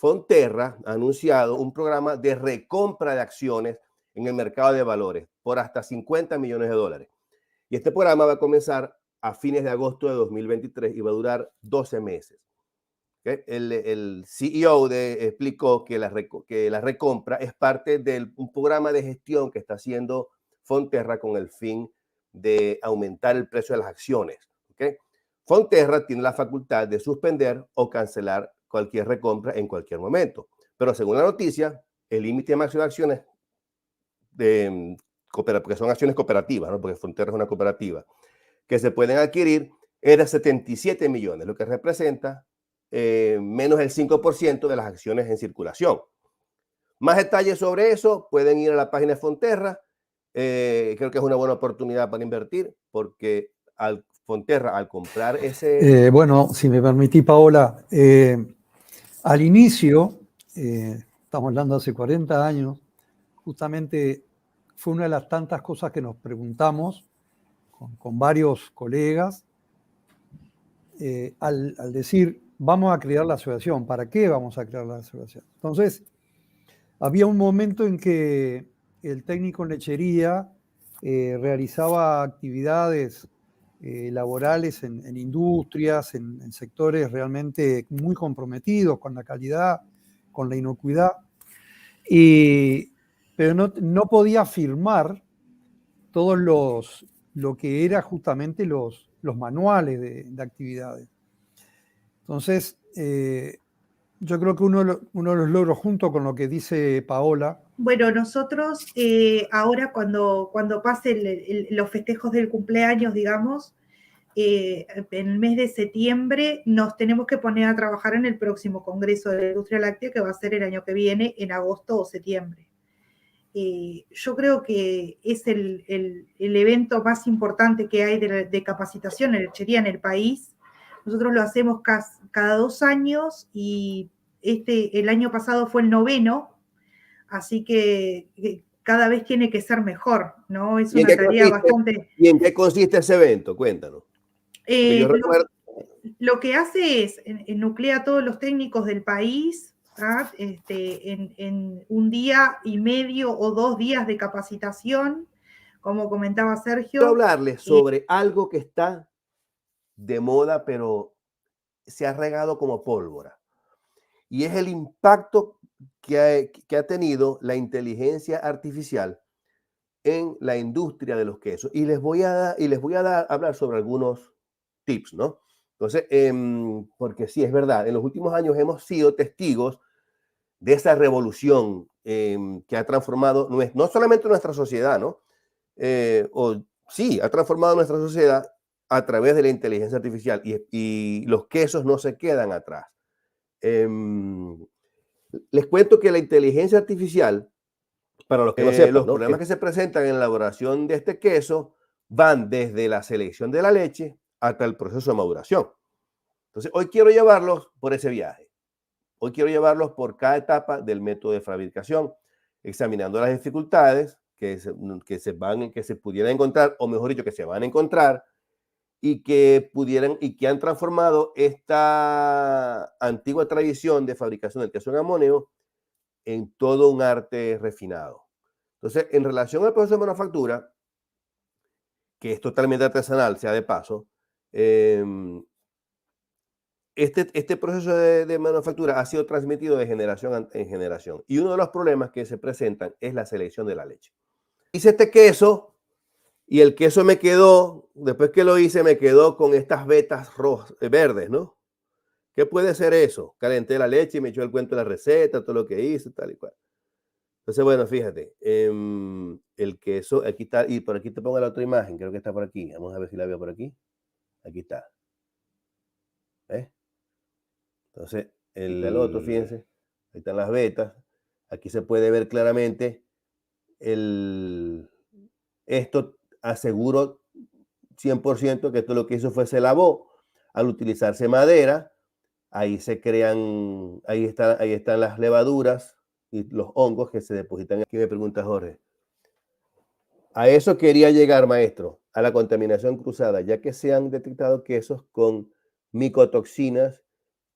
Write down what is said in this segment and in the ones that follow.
Fonterra ha anunciado un programa de recompra de acciones en el mercado de valores por hasta $50 millones. Y este programa va a comenzar a fines de agosto de 2023 y va a durar 12 meses. ¿Okay? El CEO explicó que la recompra es parte de un programa de gestión que está haciendo Fonterra con el fin de aumentar el precio de las acciones. ¿Okay? Fonterra tiene la facultad de suspender o cancelar cualquier recompra en cualquier momento. Pero según la noticia, el límite máximo de acciones, porque son acciones cooperativas, ¿no? Porque Fonterra es una cooperativa, que se pueden adquirir era 77 millones, lo que representa menos del 5% de las acciones en circulación. Más detalles sobre eso pueden ir a la página de Fonterra. Creo que es una buena oportunidad para invertir porque Fonterra, al comprar ese... Bueno, si me permití, Paola, al inicio, estamos hablando hace 40 años, justamente fue una de las tantas cosas que nos preguntamos con varios colegas, al decir, vamos a crear la asociación, ¿para qué vamos a crear la asociación? Entonces, había un momento en que el técnico en lechería realizaba actividades laborales en industrias, en sectores realmente muy comprometidos con la calidad, con la inocuidad, pero no podía firmar todos lo que era justamente los manuales de actividades. Entonces, yo creo que uno de los logros, junto con lo que dice Paola. Bueno, nosotros ahora cuando pasen los festejos del cumpleaños, digamos, en el mes de septiembre nos tenemos que poner a trabajar en el próximo Congreso de la Industria Láctea, que va a ser el año que viene, en agosto o septiembre. Yo creo que es el evento más importante que hay de capacitación en lechería en el país. Nosotros lo hacemos cada 2 años y el año pasado fue el 9º, así que cada vez tiene que ser mejor, ¿no? Es una tarea bastante... ¿Y en qué consiste ese evento? Cuéntanos. Lo que hace es nuclea a todos los técnicos del país, en un día y medio o 2 días de capacitación, como comentaba Sergio. Quiero hablarles sobre algo que está de moda, pero se ha regado como pólvora. Y es el impacto que ha tenido la inteligencia artificial en la industria de los quesos. Y les voy a hablar sobre algunos tips, ¿no? Entonces, porque sí, es verdad, en los últimos años hemos sido testigos de esa revolución que ha transformado no solamente nuestra sociedad, ¿no? Sí, ha transformado nuestra sociedad a través de la inteligencia artificial y los quesos no se quedan atrás. Les cuento que la inteligencia artificial, para los que no sepan, los problemas que se presentan en la elaboración de este queso van desde la selección de la leche hasta el proceso de maduración. Entonces, hoy quiero llevarlos por ese viaje. Hoy quiero llevarlos por cada etapa del método de fabricación, examinando las dificultades que se pudieran encontrar, o mejor dicho, que se van a encontrar, y que han transformado esta antigua tradición de fabricación del queso en amonio en todo un arte refinado. Entonces, en relación al proceso de manufactura, que es totalmente artesanal, sea de paso, este proceso de manufactura ha sido transmitido de generación en generación. Y uno de los problemas que se presentan es la selección de la leche. Hice este queso y el queso me quedó, después que lo hice, me quedó con estas vetas verdes, ¿no? ¿Qué puede ser eso? Calenté la leche y me echó el cuento de la receta, todo lo que hice, tal y cual. Entonces, bueno, fíjate, el queso, aquí está, y por aquí te pongo la otra imagen, creo que está por aquí. Vamos a ver si la veo por aquí. Aquí está. ¿Ves? Entonces, el otro, fíjense, ahí están las vetas. Aquí se puede ver claramente esto aseguro 100% que esto lo que hizo fue se lavó. Al utilizarse madera, ahí se crean, ahí están las levaduras y los hongos que se depositan. Aquí me pregunta Jorge. A eso quería llegar, maestro, a la contaminación cruzada, ya que se han detectado quesos con micotoxinas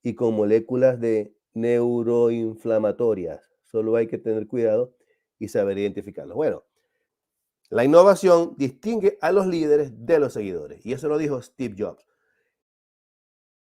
y con moléculas de neuroinflamatorias. Solo hay que tener cuidado y saber identificarlos. Bueno, la innovación distingue a los líderes de los seguidores. Y eso lo dijo Steve Jobs.